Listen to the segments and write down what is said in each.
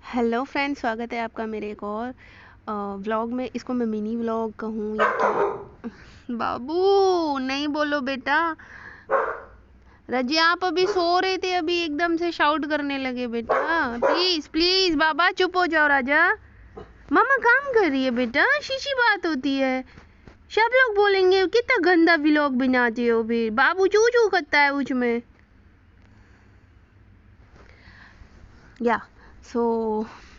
Hello friends, स्वागत है आपका मेरे एक और व्लॉग में। इसको मैं मिनी व्लॉग कहूँ या क्या? बाबू नहीं बोलो बेटा। रजिया आप अभी सो रहे थे, अभी एकदम से शाउट करने लगे बेटा। प्लीज प्लीज बाबा चुप हो जाओ। राजा मामा काम कर रही है बेटा, शीशी बात होती है। सब लोग बोलेंगे कितना गंदा व्लॉग बनाते हो। फिर बाबू चू चू करता है उसमें। या सो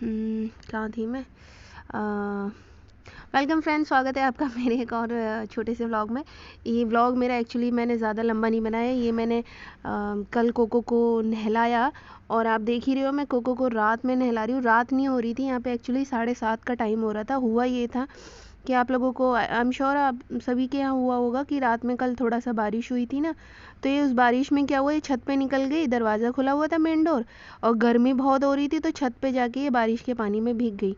कहाँ थी मैं? वेलकम फ्रेंड्स, स्वागत है आपका मेरे एक और छोटे से व्लॉग में। ये व्लॉग मेरा एक्चुअली मैंने ज़्यादा लंबा नहीं बनाया। ये मैंने कल कोको को नहलाया और आप देख ही रहे हो मैं कोको को रात में नहला रही हूँ। रात नहीं हो रही थी, यहाँ पे एक्चुअली 7:30 का टाइम हो रहा था। हुआ ये था कि आप लोगों को आई एम श्योर आप सभी के यहाँ हुआ होगा कि रात में कल थोड़ा सा बारिश हुई थी ना, तो ये उस बारिश में क्या हुआ, ये छत पे निकल गई। दरवाज़ा खुला हुआ था मेन डोर, और गर्मी बहुत हो रही थी तो छत पे जाके ये बारिश के पानी में भीग गई।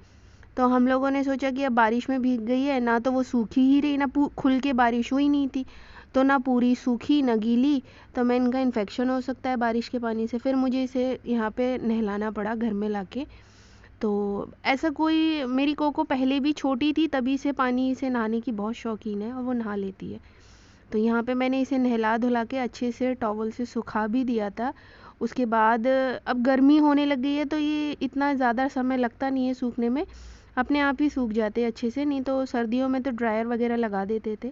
तो हम लोगों ने सोचा कि अब बारिश में भीग गई है ना, तो वो सूखी ही रही ना, खुल के बारिश हुई नहीं थी, तो ना पूरी सूखी ना गीली, तो मैं इनका इन्फेक्शन हो सकता है बारिश के पानी से। फिर मुझे इसे यहाँ पे नहलाना पड़ा घर में लाके। तो ऐसा कोई, मेरी कोको पहले भी छोटी थी तभी से पानी से नहाने की बहुत शौकीन है और वो नहा लेती है। तो यहाँ पे मैंने इसे नहला धुला के अच्छे से टॉवल से सुखा भी दिया था। उसके बाद अब गर्मी होने लग गई है तो ये इतना ज़्यादा समय लगता नहीं है सूखने में, अपने आप ही सूख जाते हैं अच्छे से। नहीं तो सर्दियों में तो ड्रायर वगैरह लगा देते थे,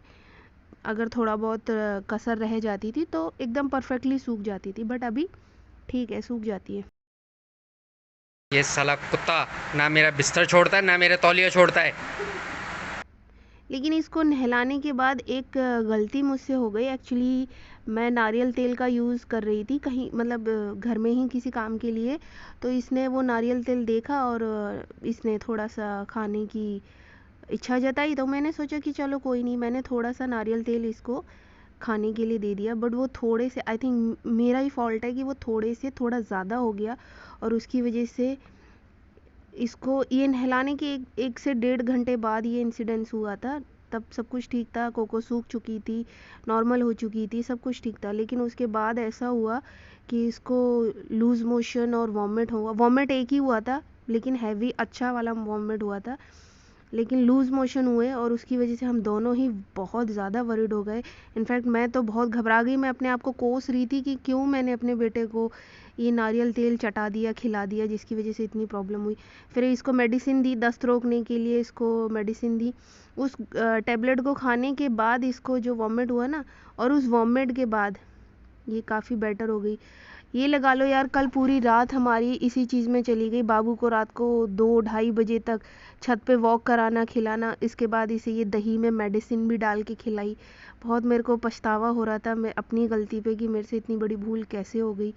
अगर थोड़ा बहुत कसर रह जाती थी तो एकदम परफेक्टली सूख जाती थी, बट अभी ठीक है, सूख जाती है। ये साला कुत्ता ना मेरा बिस्तर छोड़ता है ना मेरा तौलिया छोड़ता है। लेकिन इसको नहलाने के बाद एक गलती मुझसे हो गई एक्चुअली। मैं नारियल तेल का यूज़ कर रही थी कहीं, मतलब घर में ही किसी काम के लिए। तो इसने वो नारियल तेल देखा और इसने थोड़ा सा खाने की इच्छा जताई, तो मैंने सोचा कि चलो कोई नहीं, मैंने थोड़ा सा नारियल तेल इसको खाने के लिए दे दिया। बट वो थोड़े से, आई थिंक मेरा ही फॉल्ट है कि वो थोड़े से थोड़ा ज़्यादा हो गया, और उसकी वजह से इसको ये नहलाने के एक से 1.5 घंटे बाद ये इंसिडेंस हुआ था। तब सब कुछ ठीक था, कोको सूख चुकी थी, नॉर्मल हो चुकी थी, सब कुछ ठीक था। लेकिन उसके बाद ऐसा हुआ कि इसको लूज़ मोशन और वॉमिट हुआ। वॉमिट एक ही हुआ था लेकिन हैवी अच्छा वाला वॉमिट हुआ था, लेकिन लूज़ मोशन हुए, और उसकी वजह से हम दोनों ही बहुत ज़्यादा वरिड हो गए। इनफैक्ट मैं तो बहुत घबरा गई, मैं अपने आप को कोस रही थी कि क्यों मैंने अपने बेटे को ये नारियल तेल चटा दिया, खिला दिया, जिसकी वजह से इतनी प्रॉब्लम हुई। फिर इसको मेडिसिन दी, दस्त रोकने के लिए इसको मेडिसिन दी। उस टैबलेट को खाने के बाद इसको जो वॉमिट हुआ ना, और उस वॉमिट के बाद ये काफ़ी बेटर हो गई। ये लगा लो यार, कल पूरी रात हमारी इसी चीज़ में चली गई। बाबू को रात को 2-2:30 बजे तक छत पे वॉक कराना, खिलाना, इसके बाद इसे ये दही में मेडिसिन भी डाल के खिलाई। बहुत मेरे को पछतावा हो रहा था मैं अपनी गलती पे कि मेरे से इतनी बड़ी भूल कैसे हो गई।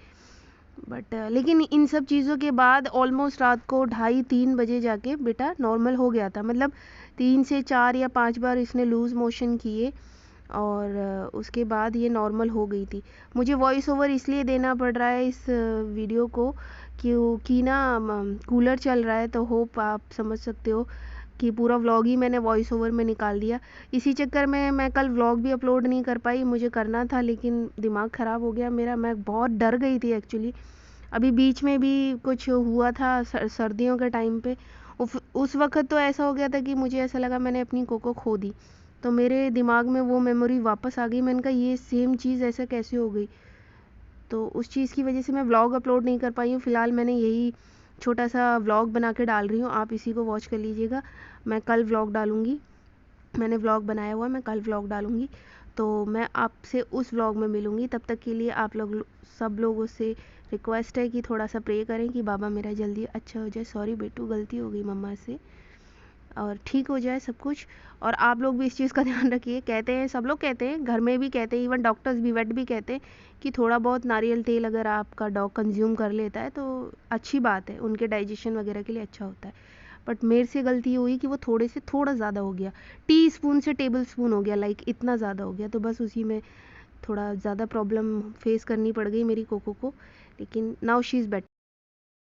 बट लेकिन इन सब चीज़ों के बाद ऑलमोस्ट रात को 2:30-3 बजे जाके बेटा नॉर्मल हो गया था। मतलब 3 से 4 या 5 बार इसने लूज़ मोशन किए, और उसके बाद ये नॉर्मल हो गई थी। मुझे वॉइस ओवर इसलिए देना पड़ रहा है इस वीडियो को क्योंकि ना कूलर चल रहा है, तो होप आप समझ सकते हो कि पूरा व्लॉग ही मैंने वॉइस ओवर में निकाल दिया। इसी चक्कर में मैं कल व्लॉग भी अपलोड नहीं कर पाई, मुझे करना था लेकिन दिमाग ख़राब हो गया मेरा। मैं बहुत डर गई थी एक्चुअली। अभी बीच में भी कुछ हुआ था सर्दियों के टाइम पे, उस वक्त तो ऐसा हो गया था कि मुझे ऐसा लगा मैंने अपनी कोको खो दी। तो मेरे दिमाग में वो मेमोरी वापस आ गई। मैंने कहा ये सेम चीज़ ऐसा कैसे हो गई। तो उस चीज़ की वजह से मैं व्लॉग अपलोड नहीं कर पाई हूँ। फ़िलहाल मैंने यही छोटा सा व्लॉग बना के डाल रही हूँ, आप इसी को वॉच कर लीजिएगा। मैं कल व्लॉग डालूँगी, मैंने व्लॉग बनाया हुआ है, मैं कल व्लॉग डालूँगी। तो मैं आपसे उस व्लॉग में मिलूँगी। तब तक के लिए आप लोग सब लोगों से रिक्वेस्ट है कि थोड़ा सा प्रे करें कि बाबा मेरा जल्दी अच्छा हो जाए। सॉरी बेटू, गलती हो गई मम्मा से, और ठीक हो जाए सब कुछ। और आप लोग भी इस चीज़ का ध्यान रखिए। कहते हैं, सब लोग कहते हैं, घर में भी कहते हैं, इवन डॉक्टर्स भी, वेट भी कहते हैं कि थोड़ा बहुत नारियल तेल अगर आपका डॉग कंज्यूम कर लेता है तो अच्छी बात है, उनके डाइजेशन वगैरह के लिए अच्छा होता है। बट मेरे से गलती हुई कि वो थोड़े से थोड़ा ज़्यादा हो गया, टी स्पून से टेबल स्पून हो गया, लाइक इतना ज़्यादा हो गया। तो बस उसी में थोड़ा ज़्यादा प्रॉब्लम फेस करनी पड़ गई मेरी कोको को, लेकिन नाउ शी इज़ बेटर।